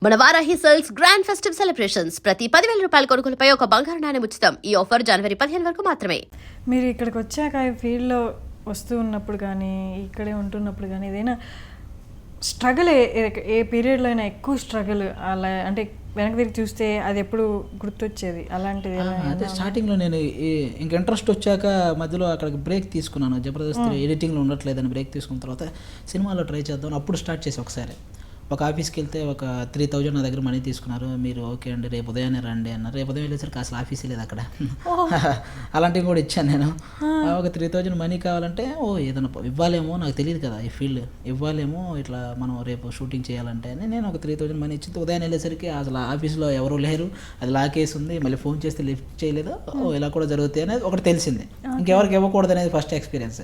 మన Varahi sales grand festive celebrations ప్రతి 10,000 రూపాయల కొనుగోలుపై ఒక బంగారు నాణెం ఉచితం. ఈ ఆఫర్ జనవరి 15 వరకు మాత్రమే. మీరు ఇక్కడికి వచ్చాక ఈ ఫీల్డ్లో వస్తూ ఉన్నప్పుడు కానీ ఇక్కడే ఉంటున్నప్పుడు కానీ ఏదైనా స్ట్రగుల్ ఏ పీరియడ్లో అయినా ఎక్కువ స్ట్రగుల్ అలా అంటే వెనక్కి తిరిగి చూస్తే అది ఎప్పుడు గుర్తొచ్చేది అలాంటిది? అదే స్టార్టింగ్లో నేను ఇంక ఇంట్రెస్ట్ వచ్చాక మధ్యలో అక్కడికి బ్రేక్ తీసుకున్నాను. జబర్దస్త్ ఎడిటింగ్లో ఉండట్లేదని బ్రేక్ తీసుకున్న తర్వాత సినిమాలో ట్రై చేద్దాం అప్పుడు స్టార్ట్ చేసి ఒకసారి ఒక ఆఫీస్కి వెళ్తే ఒక 3,000 నా దగ్గర మనీ తీసుకున్నారు. మీరు ఓకే అండి రేపు ఉదయాన్నే రండి అన్నారు. రేపు ఉదయం వెళ్ళేసరికి అసలు ఆఫీసే లేదు అక్కడ. అలాంటివి కూడా ఇచ్చాను నేను. ఒక 3,000 మనీ కావాలంటే ఏదైనా ఇవ్వాలేమో నాకు తెలియదు కదా ఈ ఫీల్డ్ ఇవ్వాలేమో ఇట్లా మనం రేపు షూటింగ్ చేయాలంటే అని నేను ఒక 3,000 మనీ ఇచ్చి ఉదయాన్నే వెళ్ళేసరికి అసలు ఆఫీస్లో ఎవరూ లేరు, అది లాకేసి ఉంది, మళ్ళీ ఫోన్ చేస్తే లిఫ్ట్ చేయలేదు. ఇలా కూడా జరుగుతాయి అనేది ఒకటి తెలిసింది. ఇంకెవరికి ఇవ్వకూడదు అనేది ఫస్ట్ ఎక్స్పీరియన్స్.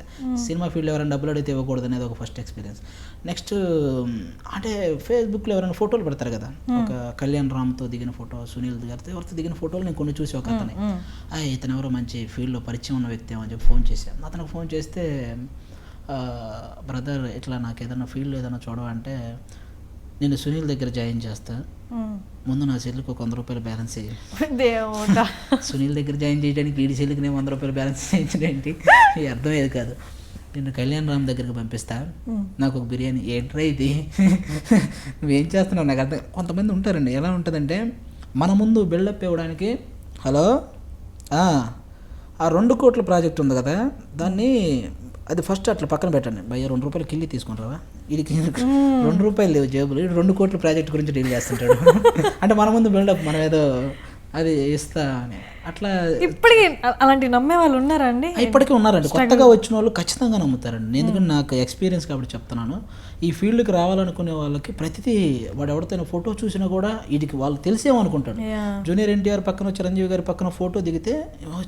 సినిమా ఫీల్డ్ ఎవరైనా డబ్బులు అడిగితే ఇవ్వకూడదు అనేది ఒక ఫస్ట్ ఎక్స్పీరియన్స్. నెక్స్ట్ అంటే ఫేస్బుక్లో ఎవరైనా ఫోటోలు పెడతారు కదా, ఒక కళ్యాణ్ రామ్తో దిగిన ఫోటో, సునీల్ గారితో ఎవరితో దిగిన ఫోటోలు నేను కొన్ని చూసి ఒక అతని ఇతను ఎవరో మంచి ఫీల్డ్లో పరిచయం ఉన్న వ్యక్తి అని చెప్పి ఫోన్ చేశాను. అతనికి ఫోన్ చేస్తే బ్రదర్ ఇట్లా నాకు ఏదైనా ఫీల్డ్లో ఏదైనా చూడవంటే నేను సునీల్ దగ్గర జాయిన్ చేస్తా, ముందు నా సెల్లుకి ఒక 100 రూపాయలు బ్యాలెన్స్ చేయి. సునీల్ దగ్గర జాయిన్ చేయడానికి ఈడి సెల్లుకి నేను 100 రూపాయలు బ్యాలెన్స్ చేయించడానికి అర్థమయ్యేది కాదు. నేను కళ్యాణ్ రామ్ దగ్గరికి పంపిస్తా, నాకు ఒక బిర్యానీ. ఏంట్రా ఇది నువ్వేం చేస్తున్నావు నాకు అర్థం. కొంతమంది ఉంటారండి ఎలా ఉంటుందంటే మన ముందు బిల్డప్ ఇవ్వడానికి హలో ఆ 2 కోట్ల ప్రాజెక్ట్ ఉంది కదా దాన్ని అది ఫస్ట్ అట్లా పక్కన పెట్టండి భయ్య, 2 రూపాయలు కిల్లి తీసుకుంటారా, వీడికి 2 రూపాయలు లేవు జేబులు, 2 కోట్ల ప్రాజెక్ట్ గురించి డీల్ చేస్తుంటాడు. అంటే మన ముందు బిల్డప్ మనం ఏదో అది ఇస్తా అని అట్లా. ఇప్పటికీ అలాంటి నమ్మే వాళ్ళు ఉన్నారా అండి? ఇప్పటికీ ఉన్నారండి. కొత్తగా వచ్చిన వాళ్ళు ఖచ్చితంగా నమ్ముతారండి. ఎందుకంటే నాకు ఎక్స్పీరియన్స్ కాబట్టి చెప్తున్నాను. ఈ ఫీల్డ్కి రావాలనుకునే వాళ్ళకి ప్రతిదీ వాడు ఎవరితో ఫోటో చూసినా కూడా వీడికి వాళ్ళు తెలిసేమనుకుంటాడు. జూనియర్ ఎన్టీఆర్ పక్కన చిరంజీవి గారి పక్కన ఫోటో దిగితే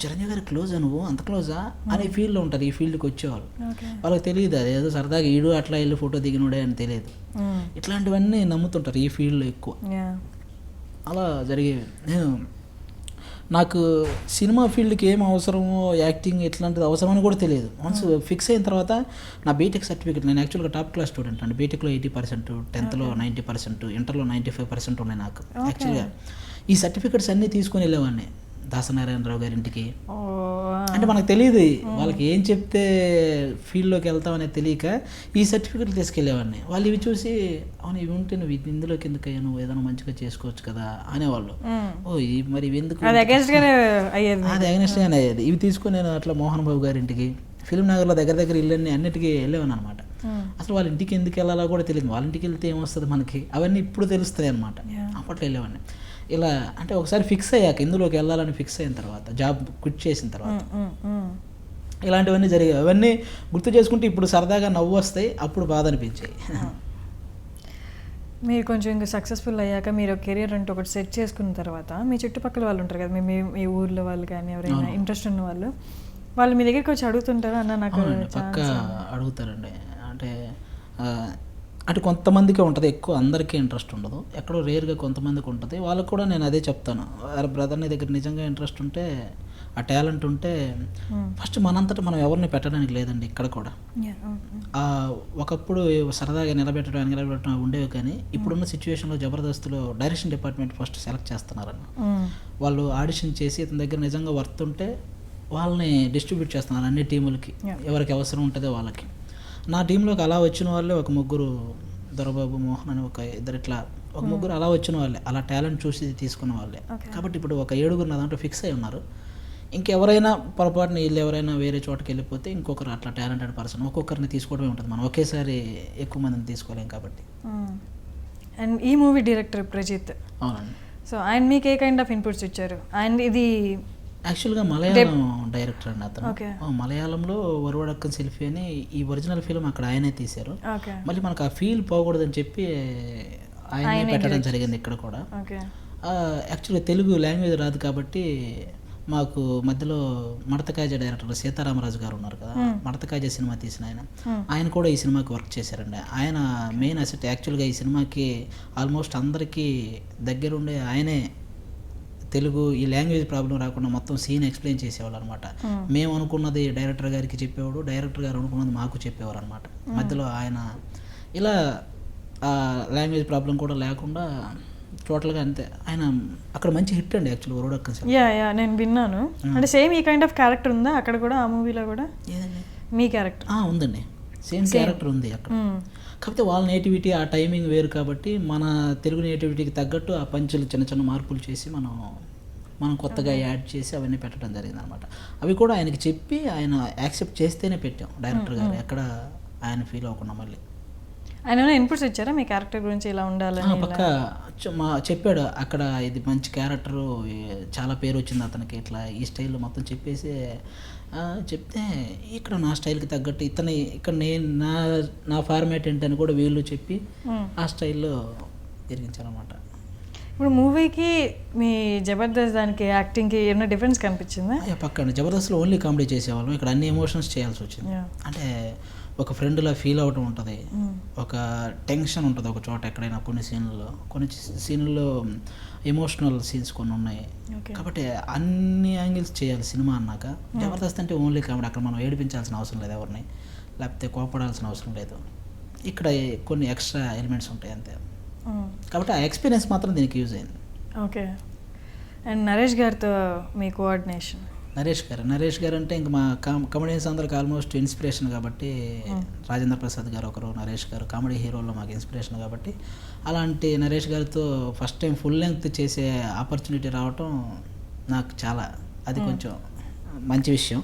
చిరంజీవి గారి క్లోజా నువ్వు అంత క్లోజా అనే ఫీల్డ్లో ఉంటారు. ఈ ఫీల్డ్కి వచ్చేవాళ్ళు వాళ్ళకి తెలియదు అది ఏదో సరదాగా ఈడు అట్లా వెళ్ళి ఫోటో దిగినోడే అని తెలియదు. ఇట్లాంటివన్నీ నమ్ముతుంటారు ఈ ఫీల్డ్లో ఎక్కువ. అలా జరిగేవి. నాకు సినిమా ఫీల్డ్కి ఏం అవసరమో యాక్టింగ్ ఎట్లాంటిది అవసరమని కూడా తెలియదు. వన్స్ ఫిక్స్ అయిన తర్వాత నా బీటెక్ సర్టిఫికేట్, నేను యాక్చువల్గా టాప్ క్లాస్ స్టూడెంట్ అండి. బీటెక్లో 80%, 10th లో 90%, ఇంటర్లో 95% ఉన్నాయి నాకు. యాక్చువల్గా ఈ సర్టిఫికేట్స్ అన్నీ తీసుకొని వెళ్ళేవాడిని దాసనారాయణరావు గారి ఇంటికి. అంటే మనకు తెలియదు వాళ్ళకి ఏం చెప్తే ఫీల్డ్లోకి వెళ్తామనేది తెలియక ఈ సర్టిఫికెట్లు తీసుకెళ్ళేవాడిని. వాళ్ళు ఇవి చూసి అవును ఇవి ఉంటే నువ్వు ఇందులోకి ఎందుకయ్యా, నువ్వు ఏదైనా మంచిగా చేసుకోవచ్చు కదా అనేవాళ్ళు. మరి ఇవి ఎందుకు, అది అగెన్స్ట్గానే అయ్యేది. ఇవి తీసుకొని నేను అట్లా మోహన్ బాబు గారి ఇంటికి, ఫిల్మ్ నగర్లో దగ్గర ఇళ్ళన్నీ అన్నిటికీ వెళ్ళేవాను అనమాట. అసలు వాళ్ళ ఇంటికి ఎందుకు వెళ్ళాలో కూడా తెలియదు. వాళ్ళ ఇంటికి వెళ్తే ఏమొస్తుంది మనకి అవన్నీ ఇప్పుడు తెలుస్తాయి అనమాట. అప్పట్లో వెళ్ళేవాడిని. ఇలా అంటే ఒకసారి ఫిక్స్ అయ్యాక ఇందులోకి వెళ్ళాలని ఫిక్స్ అయిన తర్వాత, జాబ్ క్విట్ చేసిన తర్వాత ఇలాంటివన్నీ జరిగాయి. అవన్నీ గుర్తు చేసుకుంటే ఇప్పుడు సరదాగా నవ్వు వస్తాయి, అప్పుడు బాధ అనిపించాయి. మీరు కొంచెం ఇంకా సక్సెస్ఫుల్ అయ్యాక మీరు కెరీర్ అంటే ఒకటి సెట్ చేసుకున్న తర్వాత మీ చుట్టుపక్కల వాళ్ళు ఉంటారు కదా, మీ ఊర్లో వాళ్ళు కానీ ఎవరైనా ఇంట్రెస్ట్ ఉన్న వాళ్ళు మీ దగ్గరికి వచ్చి అడుగుతుంటారా అన్న నాకు పక్క అడుగుతారండి. అంటే కొంతమందికి ఉంటుంది, ఎక్కువ అందరికీ ఇంట్రెస్ట్ ఉండదు. ఎక్కడో రేర్గా కొంతమందికి ఉంటుంది. వాళ్ళకు కూడా నేను అదే చెప్తాను, బ్రదర్ నీ దగ్గర నిజంగా ఇంట్రెస్ట్ ఉంటే, ఆ టాలెంట్ ఉంటే ఫస్ట్ మనంతటా మనం ఎవరిని పెట్టడానికి లేదండి. ఇక్కడ కూడా ఒకప్పుడు సరదాగా నిలబెట్టడం ఉండేవి, కానీ ఇప్పుడున్న సిచ్యువేషన్లో జబర్దస్త్లో డైరెక్షన్ డిపార్ట్మెంట్ ఫస్ట్ సెలెక్ట్ చేస్తున్నారన్న. వాళ్ళు ఆడిషన్ చేసి ఇతని దగ్గర నిజంగా వర్త్ ఉంటే వాళ్ళని డిస్ట్రిబ్యూట్ చేస్తున్నారు అన్ని టీములకి, ఎవరికి అవసరం ఉంటుందో వాళ్ళకి. నా టీంలోకి అలా వచ్చిన వాళ్ళే ఒక 3 దొరబాబు, మోహన్ అని ఒక 2 ఇట్లా ఒక 3 అలా వచ్చిన వాళ్ళే, అలా టాలెంట్ చూసి తీసుకున్న వాళ్ళే. కాబట్టి ఇప్పుడు ఒక 7 నా దాంట్లో ఫిక్స్ అయి ఉన్నారు. ఇంకెవరైనా పొరపాటున వీళ్ళు ఎవరైనా వేరే చోటకి వెళ్ళిపోతే ఇంకొకరు అట్లా టాలెంటెడ్ పర్సన్ ఒక్కొక్కరిని తీసుకోవడమే ఉంటుంది. మనం ఒకేసారి ఎక్కువ మందిని తీసుకోలేం కాబట్టి. అండ్ ఈ మూవీ డైరెక్టర్ ప్రజిత్, అవునండి. సో ఆయన మీకు ఏ కైండ్ ఆఫ్ ఇన్పుట్స్ ఇచ్చారు? అండ్ ఇది యాక్చువల్గా మలయాళం డైరెక్టర్ అండి అతను. మలయాళంలో వరువడక్కన్ సెల్ఫీ అని ఈ ఒరిజినల్ ఫిల్మ్ అక్కడ ఆయనే తీశారు. మళ్ళీ మనకు ఆ ఫీల్ పోకూడదని చెప్పి ఆయనే పెట్టడం జరిగింది ఇక్కడ కూడా. యాక్చువల్గా తెలుగు లాంగ్వేజ్ రాదు కాబట్టి మాకు మధ్యలో మడతకాజ డైరెక్టర్ సీతారామరాజు గారు ఉన్నారు కదా, మడతకాజ సినిమా తీసిన ఆయన కూడా ఈ సినిమాకి వర్క్ చేశారండి. ఆయన మెయిన్ అసెట్. యాక్చువల్గా ఈ సినిమాకి ఆల్మోస్ట్ అందరికీ దగ్గరుండే ఆయనే తెలుగు ఈ లాంగ్వేజ్ ప్రాబ్లం రాకుండా మొత్తం సీన్ ఎక్స్ప్లెయిన్ చేసేవాళ్ళు అనమాట. మేము అనుకున్నది డైరెక్టర్ గారికి చెప్పేవాడు, డైరెక్టర్ గారు అనుకున్నది మాకు చెప్పేవారు అనమాట. మధ్యలో ఆయన ఇలా లాంగ్వేజ్ ప్రాబ్లం కూడా లేకుండా టోటల్గా అంతే. ఆయన అక్కడ మంచి హిట్ అండి యాక్చువల్గా రోడక్కన్ సినిమా. యా నేను విన్నాను. అంటే సేమ్ ఈ కైండ్ ఆఫ్ క్యారెక్టర్ ఉందా అక్కడ కూడా, ఆ మూవీలో కూడా ఏదండి మీ క్యారెక్టర్? ఉందండి, సేమ్ క్యారెక్టర్ ఉంది అక్కడ. కాకపోతే వాళ్ళ నేటివిటీ ఆ టైమింగ్ వేరు కాబట్టి మన తెలుగు నేటివిటీకి తగ్గట్టు ఆ పంచులు చిన్న చిన్న మార్పులు చేసి మనం కొత్తగా యాడ్ చేసి అవన్నీ పెట్టడం జరిగింది అనమాట. అవి కూడా ఆయనకి చెప్పి ఆయన యాక్సెప్ట్ చేస్తేనే పెట్టాం డైరెక్టర్ గారు, ఎక్కడ ఆయన ఫీల్ అవ్వకుండా. మళ్ళీ ఆయన ఏమైనా ఇన్పుట్స్ ఇచ్చారా మీ క్యారెక్టర్ గురించి ఇలా ఉండాలని? పక్క చెప్పాడు అక్కడ, ఇది మంచి క్యారెక్టరు, చాలా పేరు వచ్చింది అతనికి, ఇట్లా ఈ స్టైల్లో మొత్తం చెప్పేసి చెప్తే ఇక్కడ నా స్టైల్కి తగ్గట్టు ఇక్కడ నేను నా ఫార్మాట్ ఏంటని కూడా వీళ్ళు చెప్పి ఆ స్టైల్లో తిరిగించారనమాట. ఇప్పుడు మూవీకి మీ జబర్దస్త్ దానికి యాక్టింగ్కి ఏమైనా డిఫరెన్స్ కనిపించిందా? పక్కన జబర్దస్త్లో ఓన్లీ కామెడీ చేసేవాళ్ళం, ఇక్కడ అన్ని ఎమోషన్స్ చేయాల్సి వచ్చింది. అంటే ఒక ఫ్రెండ్లా ఫీల్ అవ్వటం ఉంటుంది, ఒక టెన్షన్ ఉంటుంది ఒక చోట ఎక్కడైనా. కొన్ని సీన్లలో ఎమోషనల్ సీన్స్ కొన్ని ఉన్నాయి కాబట్టి అన్ని యాంగిల్స్ చేయాలి సినిమా అన్నాక. జబర్దస్త్ అంటే ఓన్లీ కామెడీ, అక్కడ మనం ఏడిపించాల్సిన అవసరం లేదు ఎవరిని, లేకపోతే కోపడాల్సిన అవసరం లేదు. ఇక్కడ కొన్ని ఎక్స్ట్రా ఎలిమెంట్స్ ఉంటాయి అంతే. కాబట్టి ఆ ఎక్స్పీరియన్స్ మాత్రం దీనికి యూజ్ అయింది. ఓకే. అండ్ నరేష్ గారితో మీ కోఆర్డినేషన్? నరేష్ గారు అంటే ఇంక మా కమెడియన్స్ అందరికి ఆల్మోస్ట్ ఇన్స్పిరేషన్ కాబట్టి, రాజేంద్ర ప్రసాద్ గారు ఒకరు, నరేష్ గారు కామెడీ హీరోల్లో మాకు ఇన్స్పిరేషన్ కాబట్టి, అలాంటి నరేష్ గారితో ఫస్ట్ టైం ఫుల్ లెంగ్త్ చేసే ఆపర్చునిటీ రావటం నాకు చాలా, అది కొంచెం మంచి విషయం.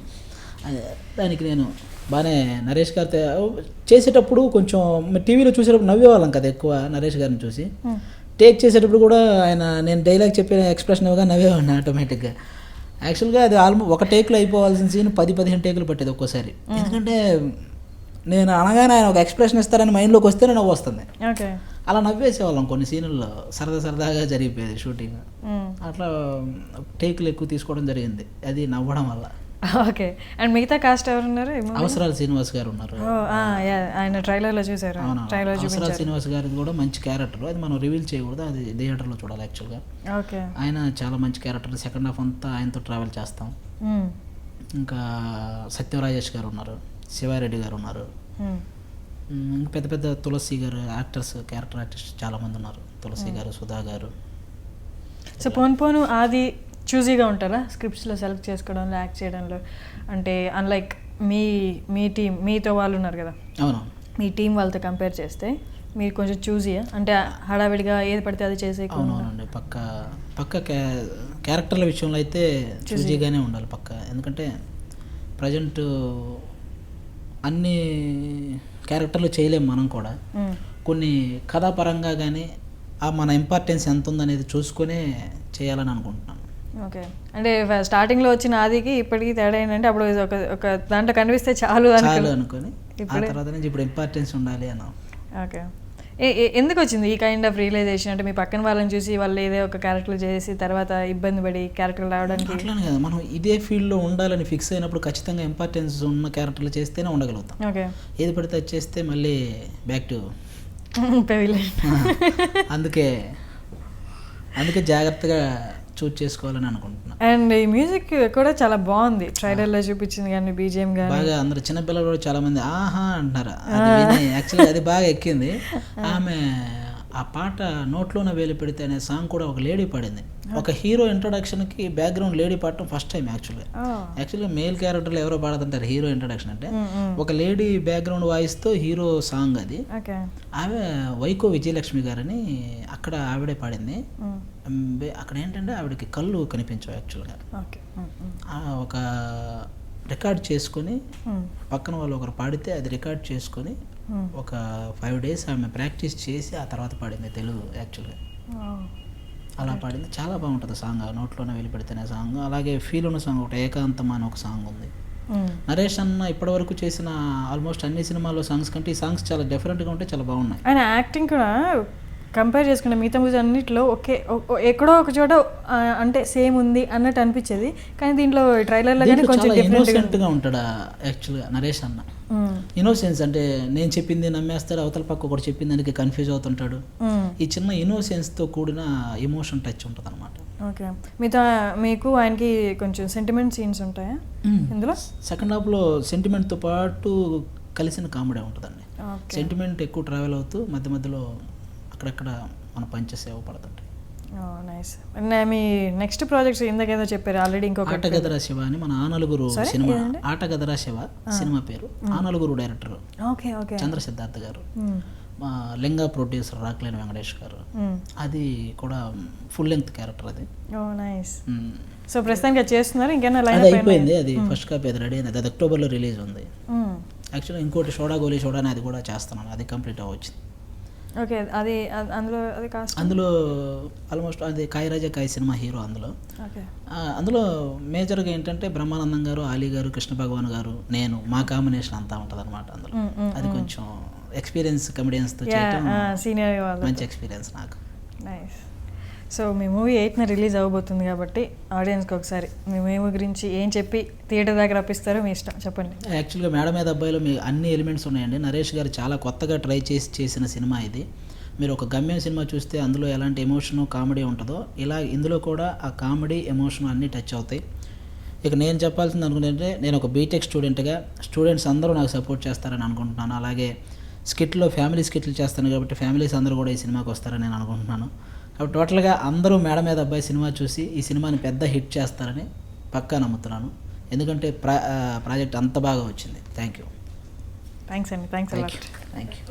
దానికి నేను బాగానే నరేష్ గారితో చేసేటప్పుడు కొంచెం టీవీలో చూసేటప్పుడు నవ్వేవాళ్ళం కదా ఎక్కువ నరేష్ గారిని చూసి. టేక్ చేసేటప్పుడు కూడా నేను డైలాగ్ చెప్పిన ఎక్స్ప్రెషన్ ఇవ్వగా నవ్వేవాడిని ఆటోమేటిక్గా. యాక్చువల్గా అది ఒక టేక్లో అయిపోవాల్సిన సీన్ 10-15 టేకులు పట్టేది ఒక్కోసారి. ఎందుకంటే నేను అనగానే ఆయన ఒక ఎక్స్ప్రెషన్ ఇస్తారని మైండ్లోకి వస్తేనే నవ్వు వస్తుంది. అలా నవ్వేసేవాళ్ళం కొన్ని సీన్లలో, సరదాగా జరిగిపోయేది షూటింగ్. అట్లా టేకులు ఎక్కువ తీసుకోవడం జరిగింది అది నవ్వడం వల్ల. ఓకే. అండ్ మిగతా కాస్ట్ ఎవరు ఉన్నారు? అవసరాల శ్రీనివాస్ గారు ఉన్నారు, ఆయన ట్రైలర్లో చూసారు. అవసరాల శ్రీనివాస్ గారిది కూడా మంచి క్యారెక్టర్, అది మనం రివీల్ చేయకూడదు, అది థియేటర్లో చూడాలి యాక్చువల్గా. ఓకే. ఆయన చాలా మంచి క్యారెక్టర్, సెకండ్ హాఫ్ అంతా ఆయనతో ట్రావెల్ చేస్తాం. ఇంకా సత్యరాజేష్ గారు ఉన్నారు, శివారెడ్డి గారు ఉన్నారు, పెద్ద పెద్ద తులసి గారు క్యారెక్టర్ ఆర్టిస్ట్ చాలామంది ఉన్నారు, తులసి గారు, సుధా గారు. సో పోను అది చూజీగా ఉంటారా స్క్రిప్ట్స్లో సెలెక్ట్ చేసుకోవడంలో, యాక్ట్ చేయడంలో? అంటే అన్లైక్ మీ టీం, మీతో వాళ్ళు ఉన్నారు కదా, అవును, మీ టీం వాళ్ళతో కంపేర్ చేస్తే మీరు కొంచెం చూజీయా? అంటే హడావిడిగా ఏది పడితే అది చేసే? అవునండి, పక్క క్యారెక్టర్ల విషయంలో అయితే చూజీగానే ఉండాలి పక్క. ఎందుకంటే ప్రజెంట్ అన్ని క్యారెక్టర్లు చేయలేము మనం కూడా, కొన్ని కథాపరంగా కానీ మన ఇంపార్టెన్స్ ఎంత ఉందనేది చూసుకునే చేయాలని అనుకుంటున్నాను. ఓకే. అంటే స్టార్టింగ్లో వచ్చిన ఆదికి ఇప్పటికీ తేడా ఏంటంటే అప్పుడు ఒక దాంట్లో కనిపిస్తే చాలు అనుకొని తర్వాత నుంచి ఇప్పుడు ఇంపార్టెన్స్ ఉండాలి అన్న. ఓకే. ఎందుకు వచ్చింది ఈ కైండ్ ఆఫ్ రియలైజేషన్? అంటే మీ పక్కన వాళ్ళని చూసి వాళ్ళు ఏదో ఒక క్యారెక్టర్ చేసి తర్వాత ఇబ్బంది పడి క్యారెక్టర్ రావడానికి? అట్లానే కదా, మనం ఇదే ఫీల్డ్లో ఉండాలని ఫిక్స్ అయినప్పుడు ఖచ్చితంగా ఇంపార్టెన్స్ ఉన్న క్యారెక్టర్లు చేస్తేనే ఉండగలుగుతాం. ఓకే. ఏది పడితే అది చేస్తే మళ్ళీ బ్యాక్ టు అందుకే జాగ్రత్తగా చూజ్ చేసుకోవాలని అనుకుంటున్నాను. అండ్ ఈ మ్యూజిక్ కూడా చాలా బాగుంది, ట్రైలర్లో చూపించింది కానీ బీజిఎం కానీ బాగా. అందరు చిన్నపిల్లలు కూడా చాలా మంది ఆహా అంటున్నారు. యాక్చువల్లీ అది బాగా ఎక్కింది. ఆమె ఆ పాట నోట్లోనే వేలు పెడితే అనే సాంగ్ కూడా ఒక లేడీ పాడింది. ఒక హీరో ఇంట్రొడక్షన్కి బ్యాక్గ్రౌండ్ లేడీ పాడటం ఫస్ట్ టైం యాక్చువల్గా మేల్ క్యారెక్టర్లు ఎవరో పాడుతుంటారు హీరో ఇంట్రొడక్షన్ అంటే, ఒక లేడీ బ్యాక్గ్రౌండ్ వాయిస్తో హీరో సాంగ్ అది. ఆమె వైకో విజయలక్ష్మి గారని అక్కడ ఆవిడే పాడింది. అక్కడ ఏంటంటే ఆవిడకి కళ్ళు కనిపించవు యాక్చువల్గా. ఒక రికార్డ్ చేసుకొని పక్కన వాళ్ళు ఒకరు పాడితే అది రికార్డ్ చేసుకొని ఒక 5 days ఆమె ప్రాక్టీస్ చేసి ఆ తర్వాత పాడింది తెలుగు యాక్చువల్గా. అలా పాడింది, చాలా బాగుంటుంది సాంగ్. నోట్లోనే వెళ్ళి పెడితేనే సాంగ్. అలాగే ఫీల్ ఉన్న సాంగ్ ఒకటి ఏకాంతం అని ఒక సాంగ్ ఉంది. నరేష్ అన్న ఇప్పటివరకు చేసిన ఆల్మోస్ట్ అన్ని సినిమాల్లో సాంగ్స్ కంటే ఈ సాంగ్స్ చాలా డిఫరెంట్గా ఉంటే చాలా బాగున్నాయి. ఆయన యాక్టింగ్ కూడా కంపేర్ చేసుకుంటే మిగతా మూవీస్ అన్నింటిలో ఎక్కడో ఒక చోట అంటే సేమ్ ఉంది అన్నట్టు అనిపించేది, కానీ దీంట్లో ట్రైలర్లో కానీ కొంచెం ఇన్నోసెంట్గా ఉంటాడు యాక్చువల్గా నరేష్ అన్న. ఇన్నోసెన్స్ అంటే నేను చెప్పింది నమ్మేస్తాడు, అవతల పక్క ఒకటి చెప్పింది దానికి కన్ఫ్యూజ్ అవుతుంటాడు. ఈ చిన్న ఇన్నోసెన్స్తో కూడిన ఎమోషన్ టచ్ ఉంటుంది అనమాట. ఓకే. మీకు ఆయనకి కొంచెం సెంటిమెంట్ సీన్స్ ఉంటాయా ఇందులో? సెకండ్ హాఫ్లో సెంటిమెంట్తో పాటు కలిసిన కామెడీ ఉంటుందండి. సెంటిమెంట్ ఎక్కువ ట్రావెల్ అవుతూ మధ్య మధ్యలో అక్కడక్కడ మన పంచెస్ పడుతుంటాయి. నైస్. మీ నెక్స్ట్ ప్రాజెక్ట్స్ ఇందాకేదో చెప్పారు ఆల్రెడీ, ఇంకొక ఆటగదరా శివ అని మన ఆ నలుగురు సినిమా. ఆటగదరా శివ సినిమా పేరు. ఆ నలుగురు డైరెక్టర్ ఓకే ఓకే చంద్ర సిద్ధార్థ్ గారు, మా లింగా ప్రొడ్యూసర్ రాక్లేని వెంకటేష్ గారు. అది కూడా ఫుల్ లెంగ్త్ క్యారెక్టర్ అది. నైస్. సో ప్రస్తుతానికి అది చేస్తున్నారు, ఇంకేనా లైన్ అది అయిపోయింది, అది ఫస్ట్ కాపీ అది రెడీ అయింది, అది అక్టోబర్లో రిలీజ్ ఉంది. యాక్చువల్గా ఇంకోటి షోడా గోలీ షోడా అని అది కూడా చేస్తున్నాను, అది కంప్లీట్ అవ్వచ్చింది. ఓకే. అది అందులో అది కాస్ట్ అందులో ఆల్మోస్ట్ అది కాయ్ రాజా కాయ్ సినిమా హీరో అందులో. ఓకే. అందులో మేజర్గా ఏంటంటే బ్రహ్మానందం గారు, ఆలీ గారు, కృష్ణ భగవాన్ గారు, నేను, మా కాంబినేషన్ అంతా ఉంటుంది అనమాట అందులో. అది కొంచెం ఎక్స్పీరియన్స్ కమెడియన్స్తో చేయటం సీనియర్ వాళ్ళు, మంచి ఎక్స్పీరియన్స్ నాకు. నైస్. సో మీ మూవీ 8న రిలీజ్ అవ్వబోతుంది కాబట్టి ఆడియన్స్కి ఒకసారి మీ మూవీ గురించి ఏం చెప్పి థియేటర్ దగ్గర రప్పిస్తారో మీ ఇష్టం, చెప్పండి. యాక్చువల్గా మేడ మీద అబ్బాయిలో మీ అన్ని ఎలిమెంట్స్ ఉన్నాయండి. నరేష్ గారు చాలా కొత్తగా ట్రై చేసిన సినిమా ఇది. మీరు ఒక గమ్యం సినిమా చూస్తే అందులో ఎలాంటి ఎమోషను కామెడీ ఉంటుందో, ఇలా ఇందులో కూడా ఆ కామెడీ ఎమోషన్ అన్నీ టచ్ అవుతాయి. ఇక నేను చెప్పాల్సింది అనుకుంటే, నేను ఒక బీటెక్ స్టూడెంట్గా స్టూడెంట్స్ అందరూ నాకు సపోర్ట్ చేస్తారని అనుకుంటున్నాను. అలాగే స్కిట్లో ఫ్యామిలీ స్కిట్లు చేస్తాను కాబట్టి ఫ్యామిలీస్ అందరూ కూడా ఈ సినిమాకి వస్తారని నేను అనుకుంటున్నాను. కాబట్టి టోటల్గా అందరూ మేడ మీద అబ్బాయి సినిమా చూసి ఈ సినిమాని పెద్ద హిట్ చేస్తారని పక్కా నమ్ముతున్నాను. ఎందుకంటే ప్రాజెక్ట్ అంత బాగా వచ్చింది. Thank you. థ్యాంక్స్ అండి. Thanks thank you.